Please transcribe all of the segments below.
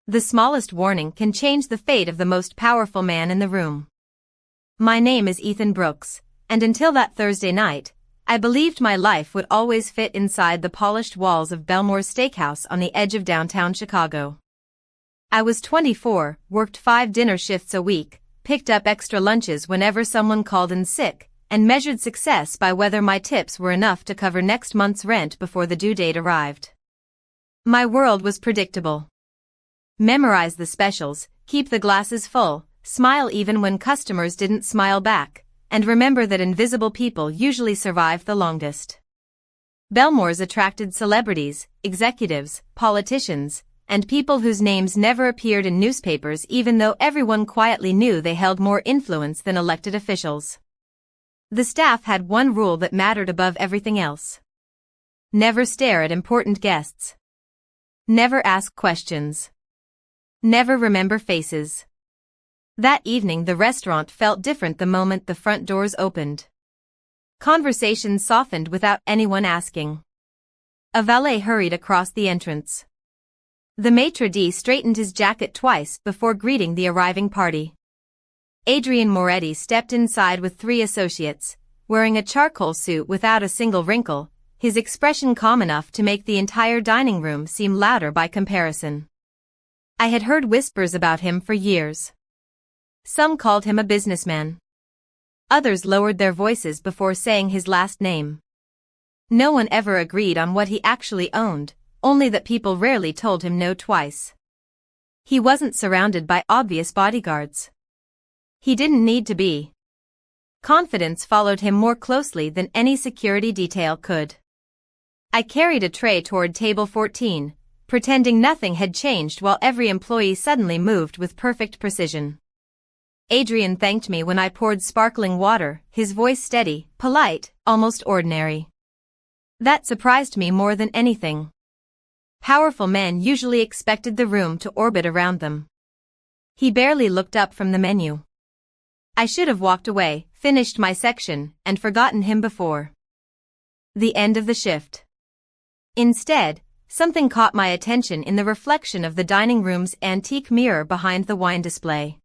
The smallest warning can change the fate of the most powerful man in the room. My name is Ethan Brooks, and until that Thursday night, I believed my life would always fit inside the polished walls of Belmore's Steakhouse on the edge of downtown Chicago. I was 24, worked 5 dinner shifts a week, picked up extra lunches whenever someone called in sick, and measured success by whether my tips were enough to cover next month's rent before the due date arrived. My world was predictable. Memorize the specials, keep the glasses full, smile even when customers didn't smile back, and remember that invisible people usually survive the longest. Belmore's attracted celebrities, executives, politicians, and people whose names never appeared in newspapers even though everyone quietly knew they held more influence than elected officials. The staff had one rule that mattered above everything else. Never stare at important guests. Never ask questions. Never remember faces. That evening the restaurant felt different the moment the front doors opened. Conversations softened without anyone asking. A valet hurried across the entrance. The maitre d' straightened his jacket twice before greeting the arriving party. Adrian Moretti stepped inside with 3 associates, wearing a charcoal suit without a single wrinkle, his expression calm enough to make the entire dining room seem louder by comparison. I had heard whispers about him for years. Some called him a businessman. Others lowered their voices before saying his last name. No one ever agreed on what he actually owned, only that people rarely told him no twice. He wasn't surrounded by obvious bodyguards. He didn't need to be. Confidence followed him more closely than any security detail could. I carried a tray toward table 14, pretending nothing had changed while every employee suddenly moved with perfect precision. Adrian thanked me when I poured sparkling water, his voice steady, polite, almost ordinary. That surprised me more than anything. Powerful men usually expected the room to orbit around them. He barely looked up from the menu. I should have walked away, finished my section, and forgotten him before the end of the shift. Instead, something caught my attention in the reflection of the dining room's antique mirror behind the wine display.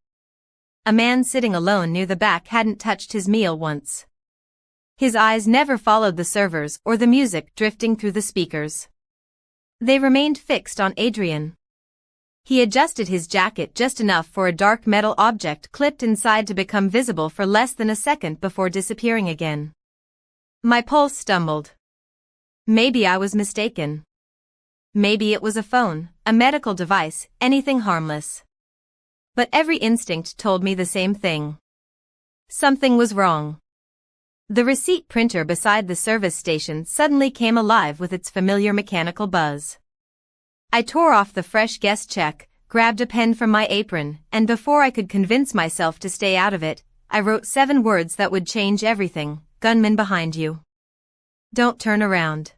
A man sitting alone near the back hadn't touched his meal once. His eyes never followed the servers or the music drifting through the speakers. They remained fixed on Adrian. He adjusted his jacket just enough for a dark metal object clipped inside to become visible for less than a second before disappearing again. My pulse stumbled. Maybe I was mistaken. Maybe it was a phone, a medical device, anything harmless. But every instinct told me the same thing. Something was wrong. The receipt printer beside the service station suddenly came alive with its familiar mechanical buzz. I tore off the fresh guest check, grabbed a pen from my apron, and before I could convince myself to stay out of it, I wrote 7 words that would change everything. Gunman behind you. Don't turn around.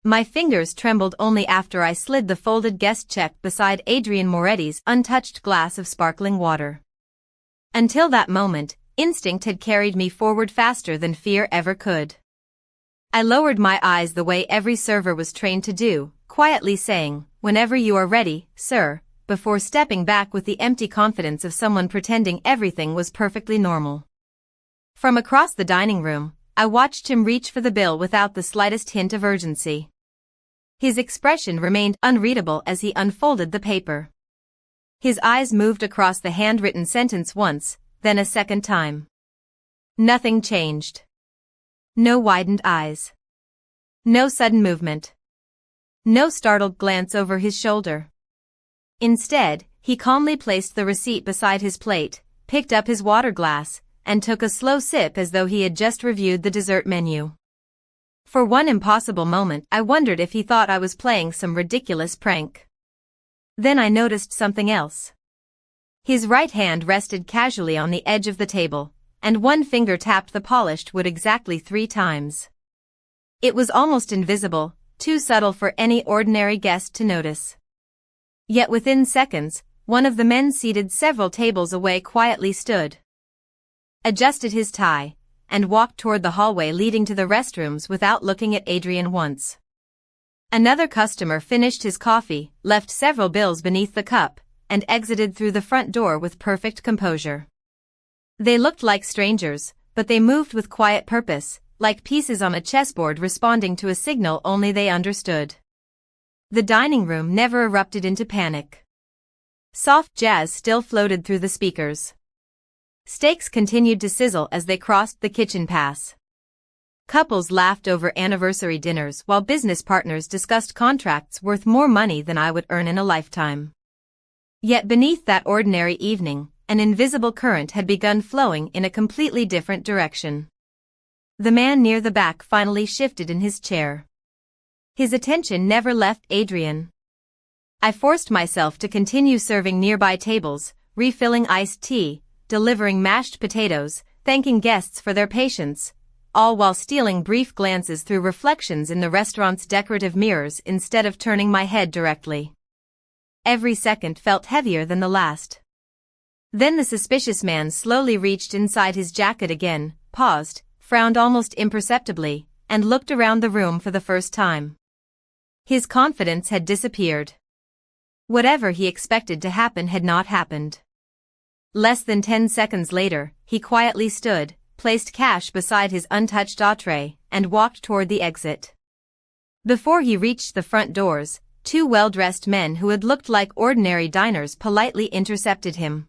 My fingers trembled only after I slid the folded guest check beside Adrian Moretti's untouched glass of sparkling water. Until that moment, instinct had carried me forward faster than fear ever could. I lowered my eyes the way every server was trained to do, quietly saying, "Whenever you are ready, sir," before stepping back with the empty confidence of someone pretending everything was perfectly normal. From across the dining room, I watched him reach for the bill without the slightest hint of urgency. His expression remained unreadable as he unfolded the paper. His eyes moved across the handwritten sentence once, then a second time. Nothing changed. No widened eyes. No sudden movement. No startled glance over his shoulder. Instead, he calmly placed the receipt beside his plate, picked up his water glass, and took a slow sip as though he had just reviewed the dessert menu. For one impossible moment I wondered if he thought I was playing some ridiculous prank. Then I noticed something else. His right hand rested casually on the edge of the table, and one finger tapped the polished wood exactly 3 times. It was almost invisible, too subtle for any ordinary guest to notice. Yet within seconds, one of the men seated several tables away quietly stood, adjusted his tie, and walked toward the hallway leading to the restrooms without looking at Adrian once. Another customer finished his coffee, left several bills beneath the cup, and exited through the front door with perfect composure. They looked like strangers, but they moved with quiet purpose, like pieces on a chessboard responding to a signal only they understood. The dining room never erupted into panic. Soft jazz still floated through the speakers. Steaks continued to sizzle as they crossed the kitchen pass. Couples laughed over anniversary dinners while business partners discussed contracts worth more money than I would earn in a lifetime. Yet beneath that ordinary evening, an invisible current had begun flowing in a completely different direction. The man near the back finally shifted in his chair. His attention never left Adrian. I forced myself to continue serving nearby tables, refilling iced tea, delivering mashed potatoes, thanking guests for their patience, all while stealing brief glances through reflections in the restaurant's decorative mirrors instead of turning my head directly. Every second felt heavier than the last. Then the suspicious man slowly reached inside his jacket again, paused, frowned almost imperceptibly, and looked around the room for the first time. His confidence had disappeared. Whatever he expected to happen had not happened. Less than 10 seconds later, he quietly stood, placed cash beside his untouched tray, and walked toward the exit. Before he reached the front doors, two well-dressed men who had looked like ordinary diners politely intercepted him.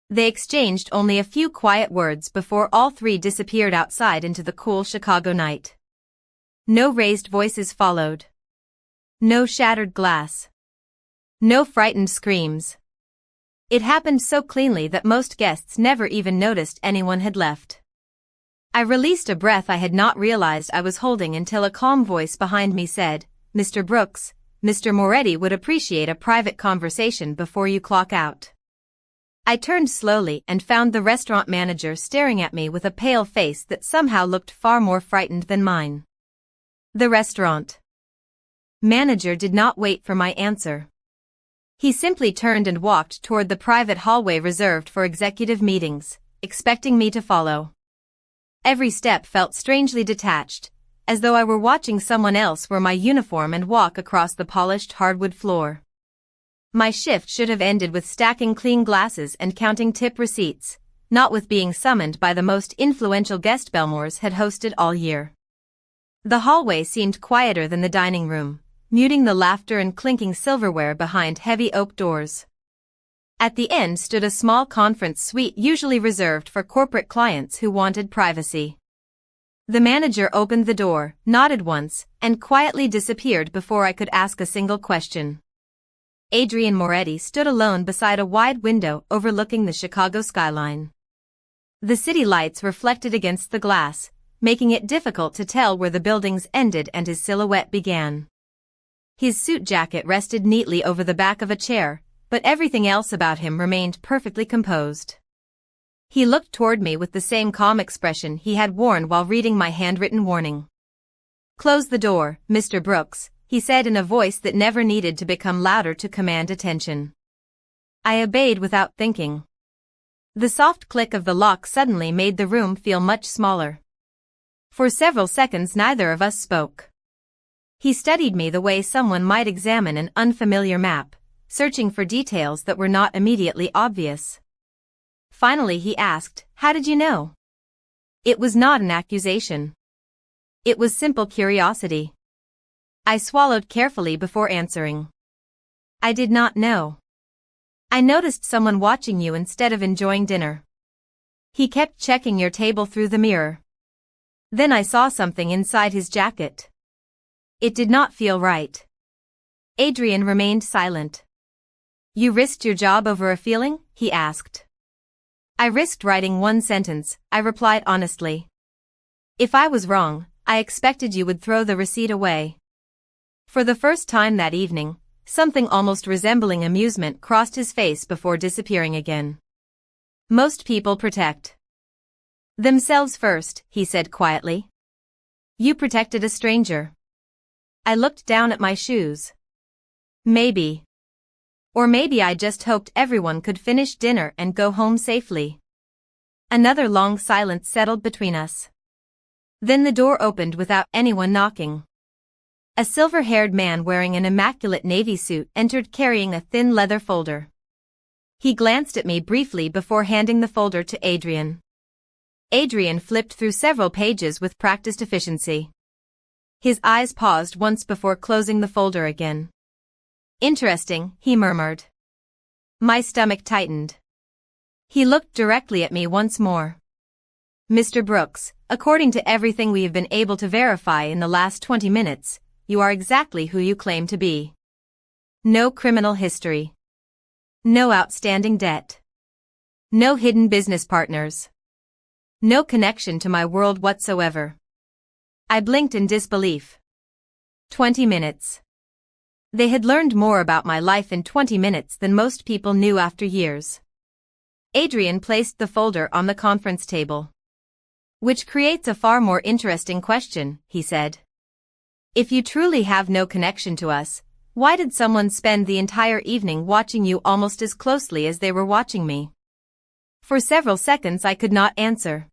They exchanged only a few quiet words before all three disappeared outside into the cool Chicago night. No raised voices followed. No shattered glass. No frightened screams. It happened so cleanly that most guests never even noticed anyone had left. I released a breath I had not realized I was holding until a calm voice behind me said, "Mr. Brooks, Mr. Moretti would appreciate a private conversation before you clock out." I turned slowly and found the restaurant manager staring at me with a pale face that somehow looked far more frightened than mine. The restaurant manager did not wait for my answer. He simply turned and walked toward the private hallway reserved for executive meetings, expecting me to follow. Every step felt strangely detached, as though I were watching someone else wear my uniform and walk across the polished hardwood floor. My shift should have ended with stacking clean glasses and counting tip receipts, not with being summoned by the most influential guest Belmore's had hosted all year. The hallway seemed quieter than the dining room, muting the laughter and clinking silverware behind heavy oak doors. At the end stood a small conference suite usually reserved for corporate clients who wanted privacy. The manager opened the door, nodded once, and quietly disappeared before I could ask a single question. Adrian Moretti stood alone beside a wide window overlooking the Chicago skyline. The city lights reflected against the glass, making it difficult to tell where the buildings ended and his silhouette began. His suit jacket rested neatly over the back of a chair, but everything else about him remained perfectly composed. He looked toward me with the same calm expression he had worn while reading my handwritten warning. "Close the door, Mr. Brooks," he said in a voice that never needed to become louder to command attention. I obeyed without thinking. The soft click of the lock suddenly made the room feel much smaller. For several seconds neither of us spoke. He studied me the way someone might examine an unfamiliar map, searching for details that were not immediately obvious. Finally he asked, "How did you know?" It was not an accusation. It was simple curiosity. I swallowed carefully before answering. "I did not know. I noticed someone watching you instead of enjoying dinner. He kept checking your table through the mirror. Then I saw something inside his jacket. It did not feel right." Adrian remained silent. "You risked your job over a feeling?" he asked. "I risked writing one sentence," I replied honestly. "If I was wrong, I expected you would throw the receipt away." For the first time that evening, something almost resembling amusement crossed his face before disappearing again. "Most people protect themselves first," he said quietly. "You protected a stranger." I looked down at my shoes. Maybe. Or maybe I just hoped everyone could finish dinner and go home safely. Another long silence settled between us. Then the door opened without anyone knocking. A silver-haired man wearing an immaculate navy suit entered carrying a thin leather folder. He glanced at me briefly before handing the folder to Adrian. Adrian flipped through several pages with practiced efficiency. His eyes paused once before closing the folder again. "Interesting," he murmured. My stomach tightened. He looked directly at me once more. "Mr. Brooks, according to everything we have been able to verify in the last 20 minutes, you are exactly who you claim to be. No criminal history. No outstanding debt. No hidden business partners. No connection to my world whatsoever." I blinked in disbelief. 20 minutes. They had learned more about my life in 20 minutes than most people knew after years. Adrian placed the folder on the conference table. "Which creates a far more interesting question," he said. "If you truly have no connection to us, why did someone spend the entire evening watching you almost as closely as they were watching me?" For several seconds I could not answer.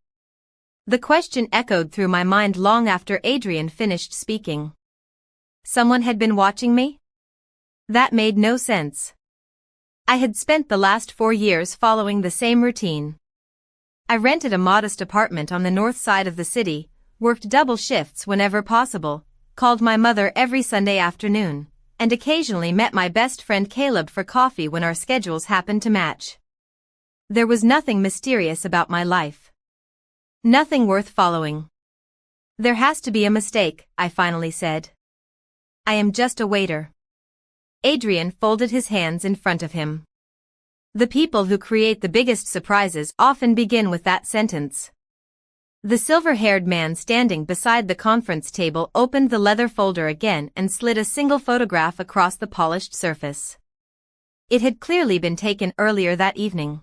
The question echoed through my mind long after Adrian finished speaking. Someone had been watching me? That made no sense. I had spent the last 4 years following the same routine. I rented a modest apartment on the north side of the city, worked double shifts whenever possible, called my mother every Sunday afternoon, and occasionally met my best friend Caleb for coffee when our schedules happened to match. There was nothing mysterious about my life. Nothing worth following. "There has to be a mistake," I finally said. "I am just a waiter." Adrian folded his hands in front of him. The people who create the biggest surprises often begin with that sentence. The silver-haired man standing beside the conference table opened the leather folder again and slid a single photograph across the polished surface. It had clearly been taken earlier that evening.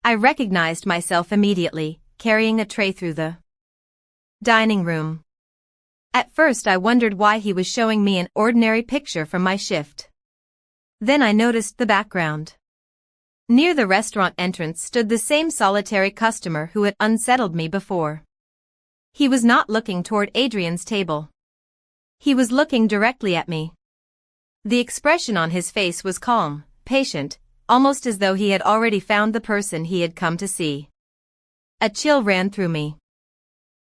I recognized myself immediately, carrying a tray through the dining room. At first I wondered why he was showing me an ordinary picture from my shift. Then I noticed the background. Near the restaurant entrance stood the same solitary customer who had unsettled me before. He was not looking toward Adrian's table. He was looking directly at me. The expression on his face was calm, patient, almost as though he had already found the person he had come to see. A chill ran through me.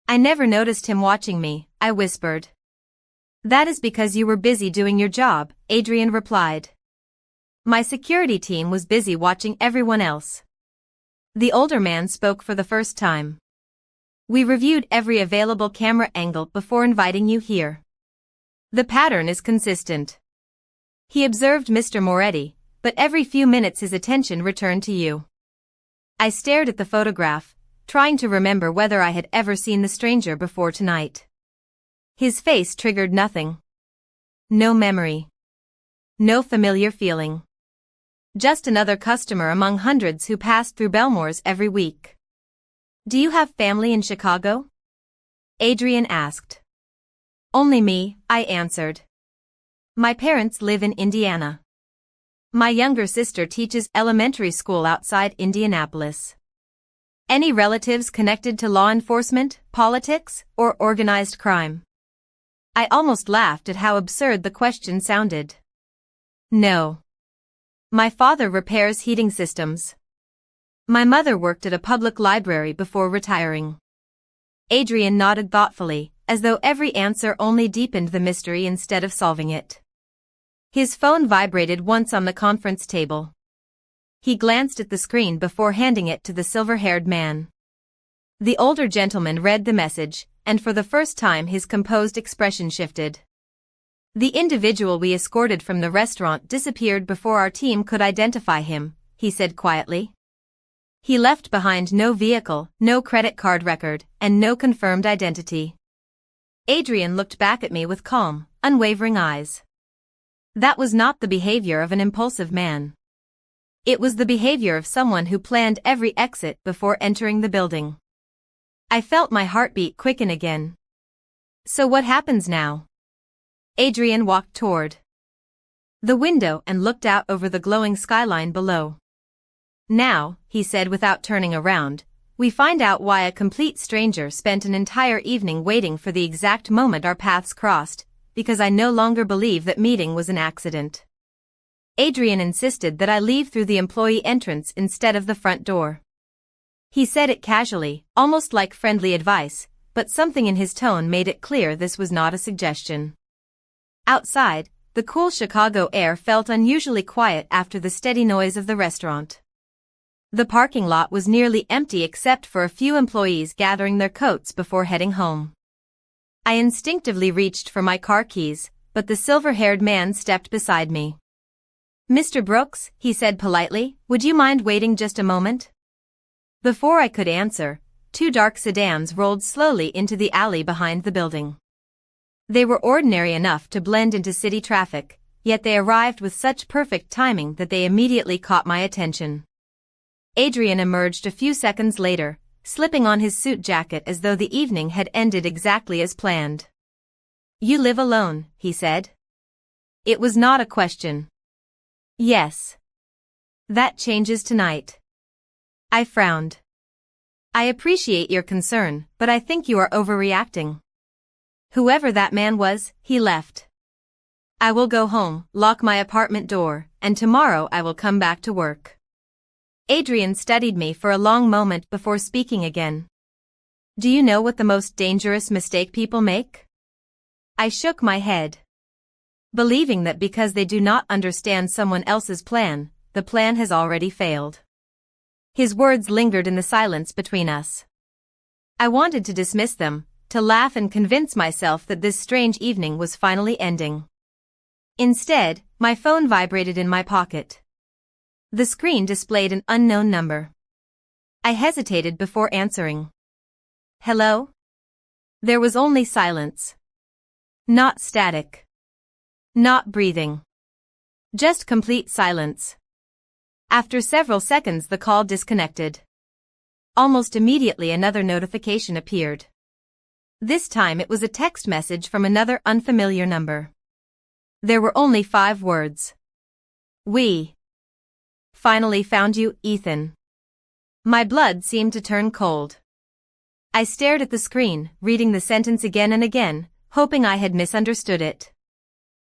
"I never noticed him watching me," I whispered. "That is because you were busy doing your job," Adrian replied. "My security team was busy watching everyone else." The older man spoke for the first time. "We reviewed every available camera angle before inviting you here. The pattern is consistent." He observed Mr. Moretti, but every few minutes his attention returned to you. I stared at the photograph, trying to remember whether I had ever seen the stranger before tonight. His face triggered nothing. No memory. No familiar feeling. Just another customer among hundreds who passed through Belmore's every week. "Do you have family in Chicago?" Adrian asked. "Only me," I answered. "My parents live in Indiana. My younger sister teaches elementary school outside Indianapolis." "Any relatives connected to law enforcement, politics, or organized crime?" I almost laughed at how absurd the question sounded. "No. My father repairs heating systems. My mother worked at a public library before retiring." Adrian nodded thoughtfully, as though every answer only deepened the mystery instead of solving it. His phone vibrated once on the conference table. He glanced at the screen before handing it to the silver-haired man. The older gentleman read the message, and for the first time his composed expression shifted. "The individual we escorted from the restaurant disappeared before our team could identify him," he said quietly. "He left behind no vehicle, no credit card record, and no confirmed identity." Adrian looked back at me with calm, unwavering eyes. That was not the behavior of an impulsive man. It was the behavior of someone who planned every exit before entering the building. I felt my heartbeat quicken again. "So what happens now?" Adrian walked toward the window and looked out over the glowing skyline below. "Now," he said without turning around, "we find out why a complete stranger spent an entire evening waiting for the exact moment our paths crossed, because I no longer believe that meeting was an accident. Adrian insisted that I leave through the employee entrance instead of the front door. He said it casually, almost like friendly advice, but something in his tone made it clear this was not a suggestion. Outside, the cool Chicago air felt unusually quiet after the steady noise of the restaurant. The parking lot was nearly empty except for a few employees gathering their coats before heading home. I instinctively reached for my car keys, but the silver-haired man stepped beside me. "Mr. Brooks," he said politely, "would you mind waiting just a moment?" Before I could answer, two dark sedans rolled slowly into the alley behind the building. They were ordinary enough to blend into city traffic, yet they arrived with such perfect timing that they immediately caught my attention. Adrian emerged a few seconds later, slipping on his suit jacket as though the evening had ended exactly as planned. "You live alone," he said. It was not a question. "Yes. That changes tonight." I frowned. "I appreciate your concern, but I think you are overreacting." Whoever that man was, he left. "I will go home, lock my apartment door, and tomorrow I will come back to work." Adrian studied me for a long moment before speaking again. "Do you know what the most dangerous mistake people make?" I shook my head. "Believing that because they do not understand someone else's plan, the plan has already failed." His words lingered in the silence between us. I wanted to dismiss them, to laugh and convince myself that this strange evening was finally ending. Instead, my phone vibrated in my pocket. The screen displayed an unknown number. I hesitated before answering. "Hello?" There was only silence. Not static. Not breathing. Just complete silence. After several seconds the call disconnected. Almost immediately another notification appeared. This time it was a text message from another unfamiliar number. There were only 5 words. "We finally found you, Ethan." My blood seemed to turn cold. I stared at the screen, reading the sentence again and again, hoping I had misunderstood it.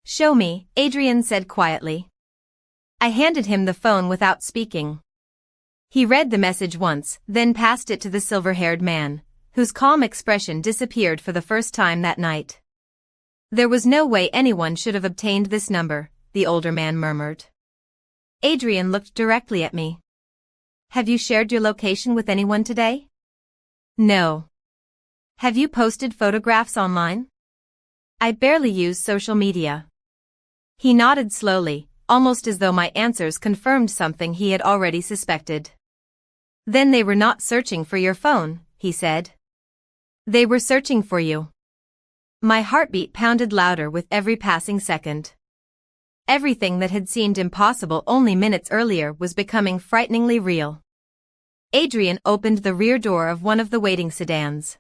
"Show me," Adrian said quietly. I handed him the phone without speaking. He read the message once, then passed it to the silver-haired man, whose calm expression disappeared for the first time that night. "There was no way anyone should have obtained this number," the older man murmured. Adrian looked directly at me. "Have you shared your location with anyone today?" "No." "Have you posted photographs online?" "I barely use social media." He nodded slowly, almost as though my answers confirmed something he had already suspected. "Then they were not searching for your phone," he said. "They were searching for you." My heartbeat pounded louder with every passing second. Everything that had seemed impossible only minutes earlier was becoming frighteningly real. Adrian opened the rear door of one of the waiting sedans.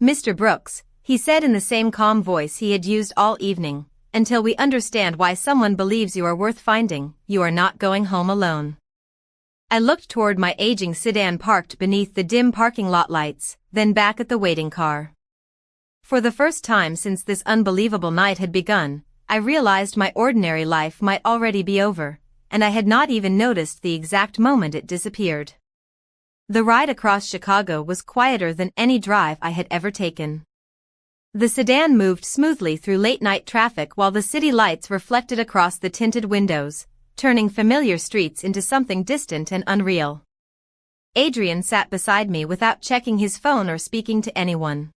"Mr. Brooks," he said in the same calm voice he had used all evening, "until we understand why someone believes you are worth finding, you are not going home alone." I looked toward my aging sedan parked beneath the dim parking lot lights, then back at the waiting car. For the first time since this unbelievable night had begun, I realized my ordinary life might already be over, and I had not even noticed the exact moment it disappeared. The ride across Chicago was quieter than any drive I had ever taken. The sedan moved smoothly through late-night traffic while the city lights reflected across the tinted windows, turning familiar streets into something distant and unreal. Adrian sat beside me without checking his phone or speaking to anyone.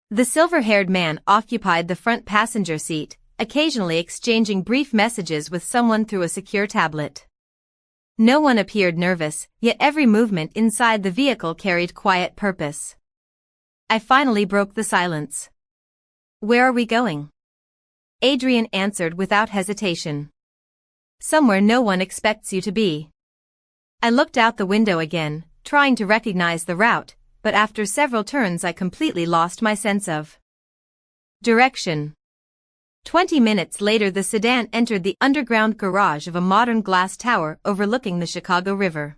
The silver-haired man occupied the front passenger seat, occasionally exchanging brief messages with someone through a secure tablet. No one appeared nervous, yet every movement inside the vehicle carried quiet purpose. I finally broke the silence. "Where are we going?" Adrian answered without hesitation. "Somewhere no one expects you to be." I looked out the window again, trying to recognize the route, but after several turns I completely lost my sense of direction. 20 minutes later the sedan entered the underground garage of a modern glass tower overlooking the Chicago River.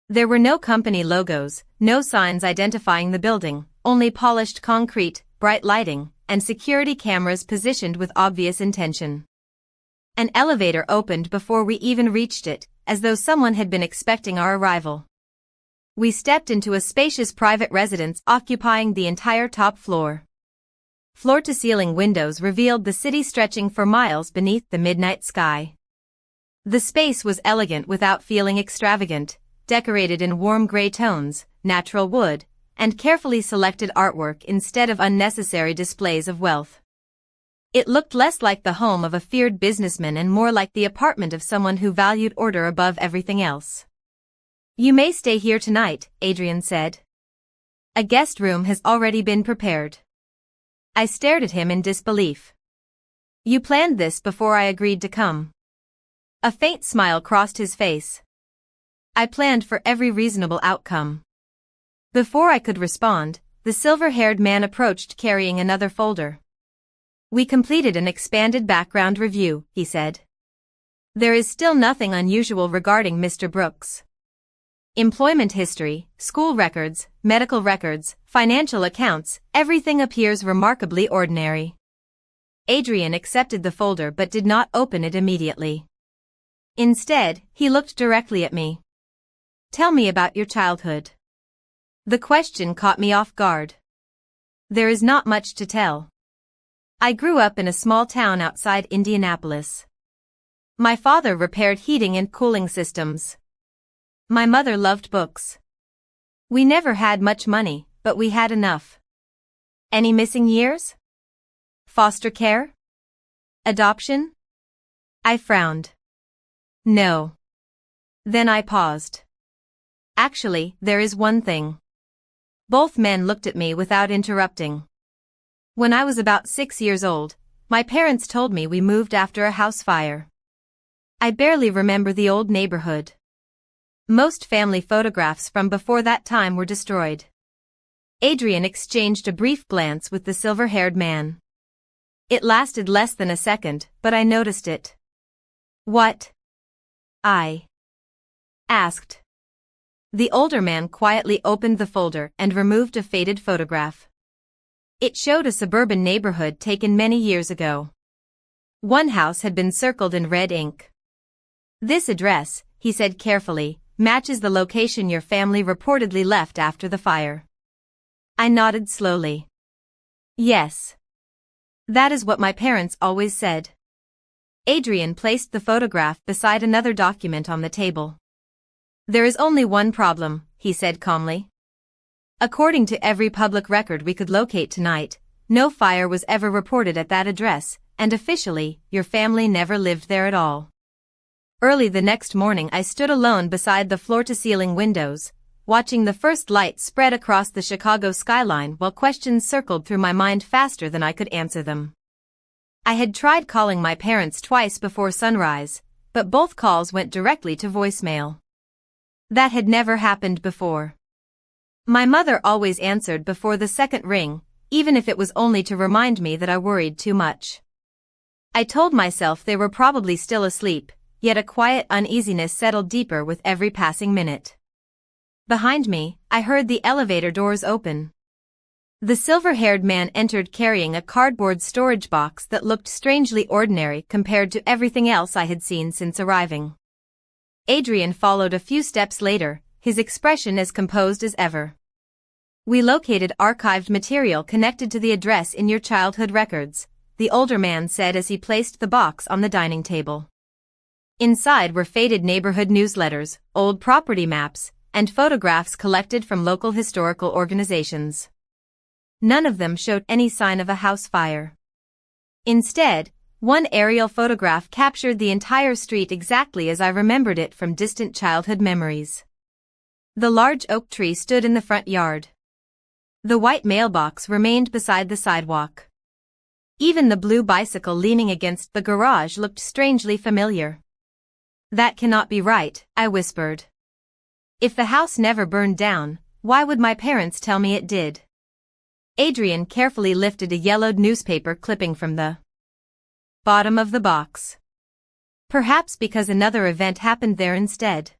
There were no company logos, no signs identifying the building, only polished concrete, bright lighting, and security cameras positioned with obvious intention. An elevator opened before we even reached it, as though someone had been expecting our arrival. We stepped into a spacious private residence occupying the entire top floor. Floor-to-ceiling windows revealed the city stretching for miles beneath the midnight sky. The space was elegant without feeling extravagant, decorated in warm gray tones, natural wood, and carefully selected artwork instead of unnecessary displays of wealth. It looked less like the home of a feared businessman and more like the apartment of someone who valued order above everything else. "You may stay here tonight," Adrian said. "A guest room has already been prepared." I stared at him in disbelief. "You planned this before I agreed to come." A faint smile crossed his face. "I planned for every reasonable outcome." Before I could respond, the silver-haired man approached carrying another folder. "We completed an expanded background review," he said. "There is still nothing unusual regarding Mr. Brooks. Employment history, school records, medical records, financial accounts, everything appears remarkably ordinary." Adrian accepted the folder but did not open it immediately. Instead, he looked directly at me. "Tell me about your childhood." The question caught me off guard. There is not much to tell. I grew up in a small town outside Indianapolis. My father repaired heating and cooling systems. My mother loved books. We never had much money, but we had enough. Any missing years? Foster care? Adoption? I frowned. No. Then I paused. "Actually, there is one thing." Both men looked at me without interrupting. When I was about 6 years old, my parents told me we moved after a house fire. I barely remember the old neighborhood. Most family photographs from before that time were destroyed. Adrian exchanged a brief glance with the silver-haired man. It lasted less than a second, but I noticed it. "What?" I asked. The older man quietly opened the folder and removed a faded photograph. It showed a suburban neighborhood taken many years ago. One house had been circled in red ink. "This address," he said carefully, "matches the location your family reportedly left after the fire." I nodded slowly. "Yes. That is what my parents always said." Adrian placed the photograph beside another document on the table. "There is only one problem," he said calmly. "According to every public record we could locate tonight, no fire was ever reported at that address, and officially, your family never lived there at all." Early the next morning I stood alone beside the floor-to-ceiling windows, watching the first light spread across the Chicago skyline while questions circled through my mind faster than I could answer them. I had tried calling my parents twice before sunrise, but both calls went directly to voicemail. That had never happened before. My mother always answered before the second ring, even if it was only to remind me that I worried too much. I told myself they were probably still asleep, yet a quiet uneasiness settled deeper with every passing minute. Behind me, I heard the elevator doors open. The silver-haired man entered carrying a cardboard storage box that looked strangely ordinary compared to everything else I had seen since arriving. Adrian followed a few steps later, his expression as composed as ever. "We located archived material connected to the address in your childhood records," the older man said as he placed the box on the dining table. Inside were faded neighborhood newsletters, old property maps, and photographs collected from local historical organizations. None of them showed any sign of a house fire. Instead, one aerial photograph captured the entire street exactly as I remembered it from distant childhood memories. The large oak tree stood in the front yard. The white mailbox remained beside the sidewalk. Even the blue bicycle leaning against the garage looked strangely familiar. "That cannot be right," I whispered. "If the house never burned down, why would my parents tell me it did?" Adrian carefully lifted a yellowed newspaper clipping from the bottom of the box. Perhaps because another event happened there instead.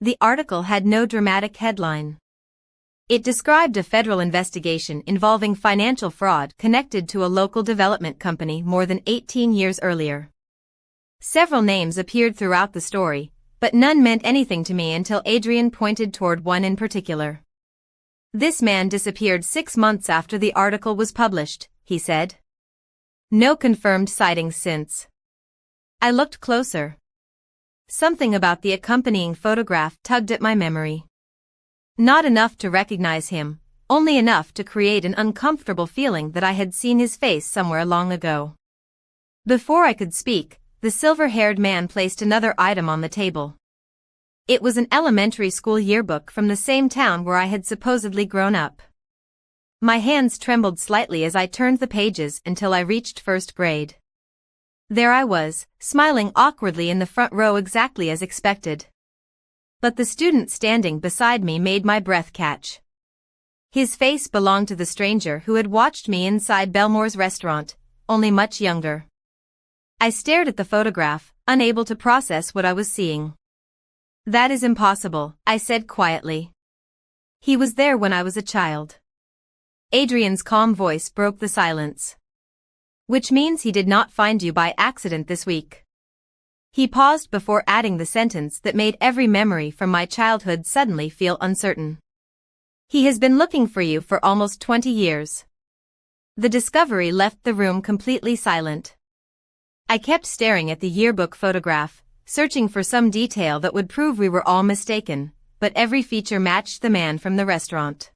The article had no dramatic headline. It described a federal investigation involving financial fraud connected to a local development company more than 18 years earlier. Several names appeared throughout the story, but none meant anything to me until Adrian pointed toward one in particular. "This man disappeared 6 months after the article was published," he said. "No confirmed sightings since." I looked closer. Something about the accompanying photograph tugged at my memory. Not enough to recognize him, only enough to create an uncomfortable feeling that I had seen his face somewhere long ago. Before I could speak, the silver-haired man placed another item on the table. It was an elementary school yearbook from the same town where I had supposedly grown up. My hands trembled slightly as I turned the pages until I reached first grade. There I was, smiling awkwardly in the front row exactly as expected. But the student standing beside me made my breath catch. His face belonged to the stranger who had watched me inside Belmore's restaurant, only much younger. I stared at the photograph, unable to process what I was seeing. "That is impossible," I said quietly. "He was there when I was a child." Adrian's calm voice broke the silence. "Which means he did not find you by accident this week." He paused before adding the sentence that made every memory from my childhood suddenly feel uncertain. "He has been looking for you for almost 20 years. The discovery left the room completely silent. I kept staring at the yearbook photograph, searching for some detail that would prove we were all mistaken, but every feature matched the man from the restaurant.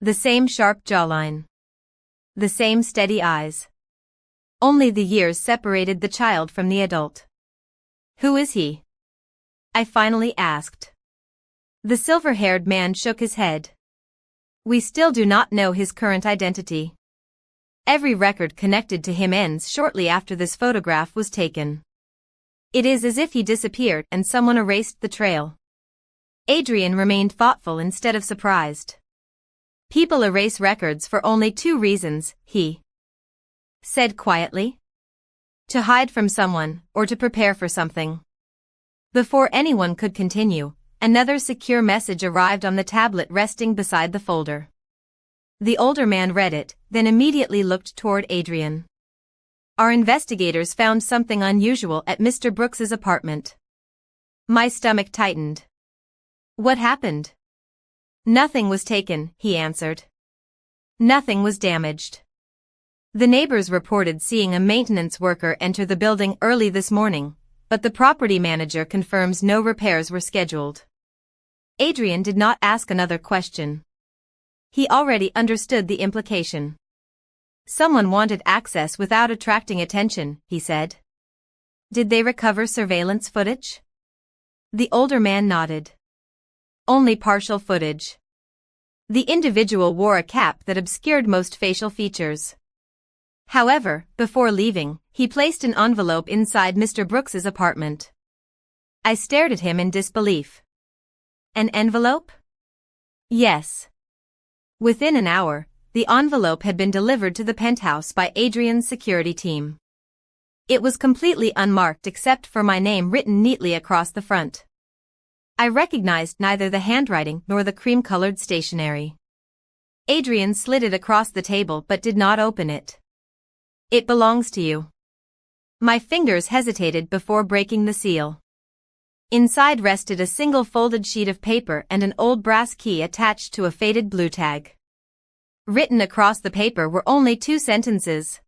The same sharp jawline. The same steady eyes. Only the years separated the child from the adult. "Who is he?" I finally asked. The silver-haired man shook his head. "We still do not know his current identity. Every record connected to him ends shortly after this photograph was taken. It is as if he disappeared and someone erased the trail." Adrian remained thoughtful instead of surprised. "People erase records for only 2 reasons," he said quietly. "To hide from someone, or to prepare for something." Before anyone could continue, another secure message arrived on the tablet resting beside the folder. The older man read it, then immediately looked toward Adrian. "Our investigators found something unusual at Mr. Brooks's apartment." My stomach tightened. "What happened?" "Nothing was taken," he answered. "Nothing was damaged. The neighbors reported seeing a maintenance worker enter the building early this morning, but the property manager confirms no repairs were scheduled." Adrian did not ask another question. He already understood the implication. "Someone wanted access without attracting attention," he said. "Did they recover surveillance footage?" The older man nodded. "Only partial footage. The individual wore a cap that obscured most facial features. However, before leaving, he placed an envelope inside Mr. Brooks's apartment." I stared at him in disbelief. "An envelope?" "Yes." Within an hour, the envelope had been delivered to the penthouse by Adrian's security team. It was completely unmarked except for my name written neatly across the front. I recognized neither the handwriting nor the cream-colored stationery. Adrian slid it across the table but did not open it. "It belongs to you." My fingers hesitated before breaking the seal. Inside rested a single folded sheet of paper and an old brass key attached to a faded blue tag. Written across the paper were only 2 sentences.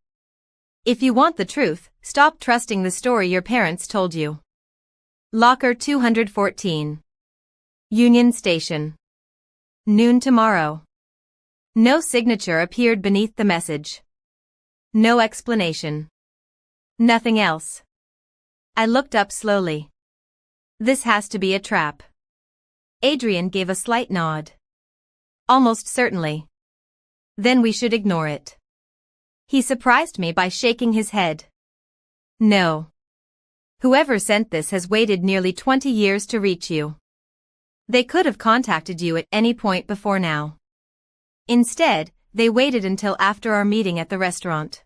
"If you want the truth, stop trusting the story your parents told you. Locker 214. Union Station. Noon tomorrow." No signature appeared beneath the message. No explanation. Nothing else. I looked up slowly. "This has to be a trap." Adrian gave a slight nod. "Almost certainly." "Then we should ignore it." He surprised me by shaking his head. "No. Whoever sent this has waited nearly 20 years to reach you. They could have contacted you at any point before now. Instead, they waited until after our meeting at the restaurant."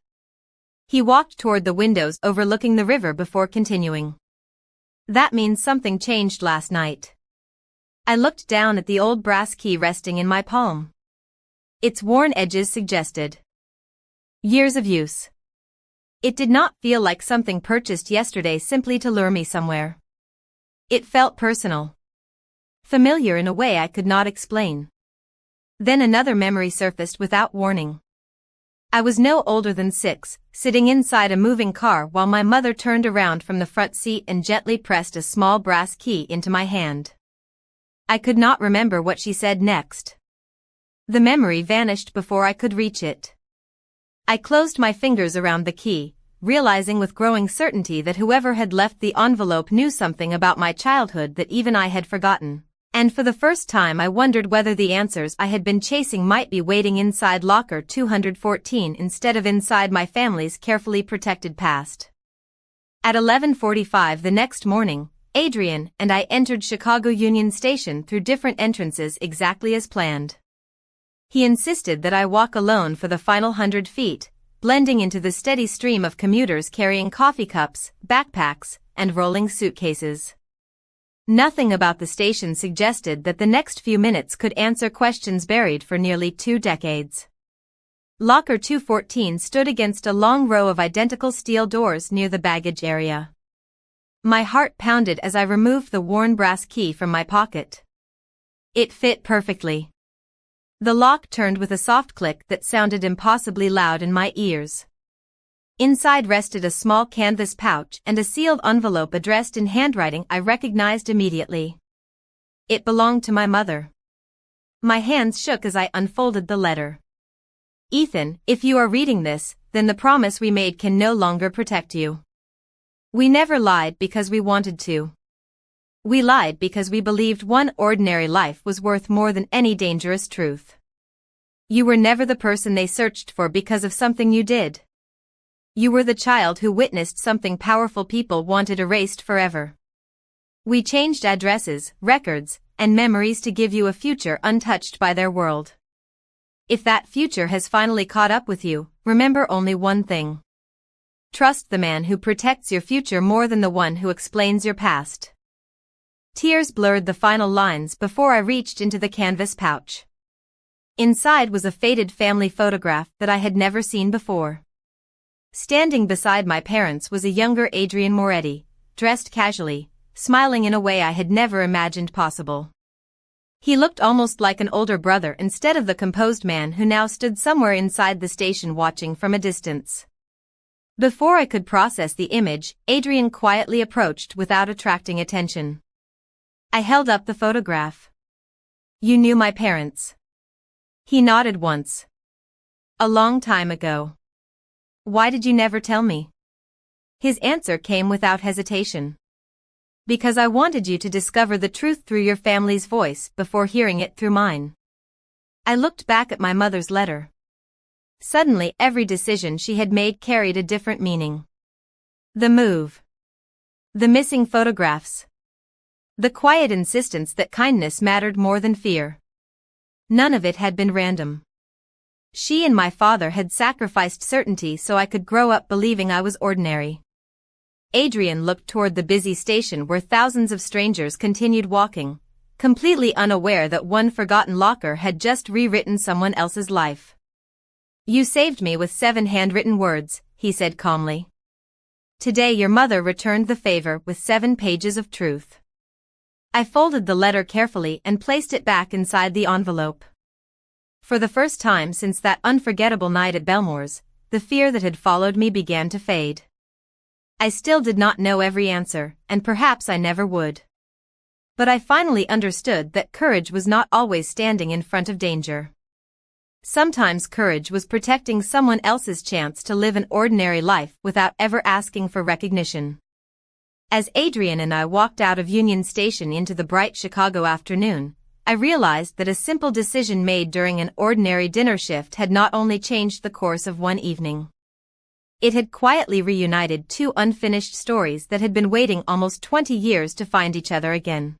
He walked toward the windows overlooking the river before continuing. "That means something changed last night. I looked down at the old brass key resting in my palm. Its worn edges suggested years of use. It did not feel like something purchased yesterday simply to lure me somewhere. It felt personal. Familiar in a way I could not explain. Then another memory surfaced without warning. I was no older than 6, sitting inside a moving car while my mother turned around from the front seat and gently pressed a small brass key into my hand. I could not remember what she said next. The memory vanished before I could reach it. I closed my fingers around the key, realizing with growing certainty that whoever had left the envelope knew something about my childhood that even I had forgotten. And for the first time I wondered whether the answers I had been chasing might be waiting inside locker 214 instead of inside my family's carefully protected past. At 11:45 the next morning, Adrian and I entered Chicago Union Station through different entrances exactly as planned. He insisted that I walk alone for the final 100 feet, blending into the steady stream of commuters carrying coffee cups, backpacks, and rolling suitcases. Nothing about the station suggested that the next few minutes could answer questions buried for nearly 2 decades. Locker 214 stood against a long row of identical steel doors near the baggage area. My heart pounded as I removed the worn brass key from my pocket. It fit perfectly. The lock turned with a soft click that sounded impossibly loud in my ears. Inside rested a small canvas pouch and a sealed envelope addressed in handwriting I recognized immediately. It belonged to my mother. My hands shook as I unfolded the letter. Ethan, if you are reading this, then the promise we made can no longer protect you. We never lied because we wanted to. We lied because we believed one ordinary life was worth more than any dangerous truth. You were never the person they searched for because of something you did. You were the child who witnessed something powerful people wanted erased forever. We changed addresses, records, and memories to give you a future untouched by their world. If that future has finally caught up with you, remember only one thing. Trust the man who protects your future more than the one who explains your past. Tears blurred the final lines before I reached into the canvas pouch. Inside was a faded family photograph that I had never seen before. Standing beside my parents was a younger Adrian Moretti, dressed casually, smiling in a way I had never imagined possible. He looked almost like an older brother instead of the composed man who now stood somewhere inside the station watching from a distance. Before I could process the image, Adrian quietly approached without attracting attention. I held up the photograph. You knew my parents. He nodded once. A long time ago. Why did you never tell me? His answer came without hesitation. Because I wanted you to discover the truth through your family's voice before hearing it through mine. I looked back at my mother's letter. Suddenly every decision she had made carried a different meaning. The move. The missing photographs. The quiet insistence that kindness mattered more than fear. None of it had been random. She and my father had sacrificed certainty so I could grow up believing I was ordinary. Adrian looked toward the busy station where thousands of strangers continued walking, completely unaware that one forgotten locker had just rewritten someone else's life. You saved me with 7 handwritten words, he said calmly. Today your mother returned the favor with 7 pages of truth. I folded the letter carefully and placed it back inside the envelope. For the first time since that unforgettable night at Belmore's, the fear that had followed me began to fade. I still did not know every answer, and perhaps I never would. But I finally understood that courage was not always standing in front of danger. Sometimes courage was protecting someone else's chance to live an ordinary life without ever asking for recognition. As Adrian and I walked out of Union Station into the bright Chicago afternoon, I realized that a simple decision made during an ordinary dinner shift had not only changed the course of one evening. It had quietly reunited 2 unfinished stories that had been waiting almost 20 years to find each other again.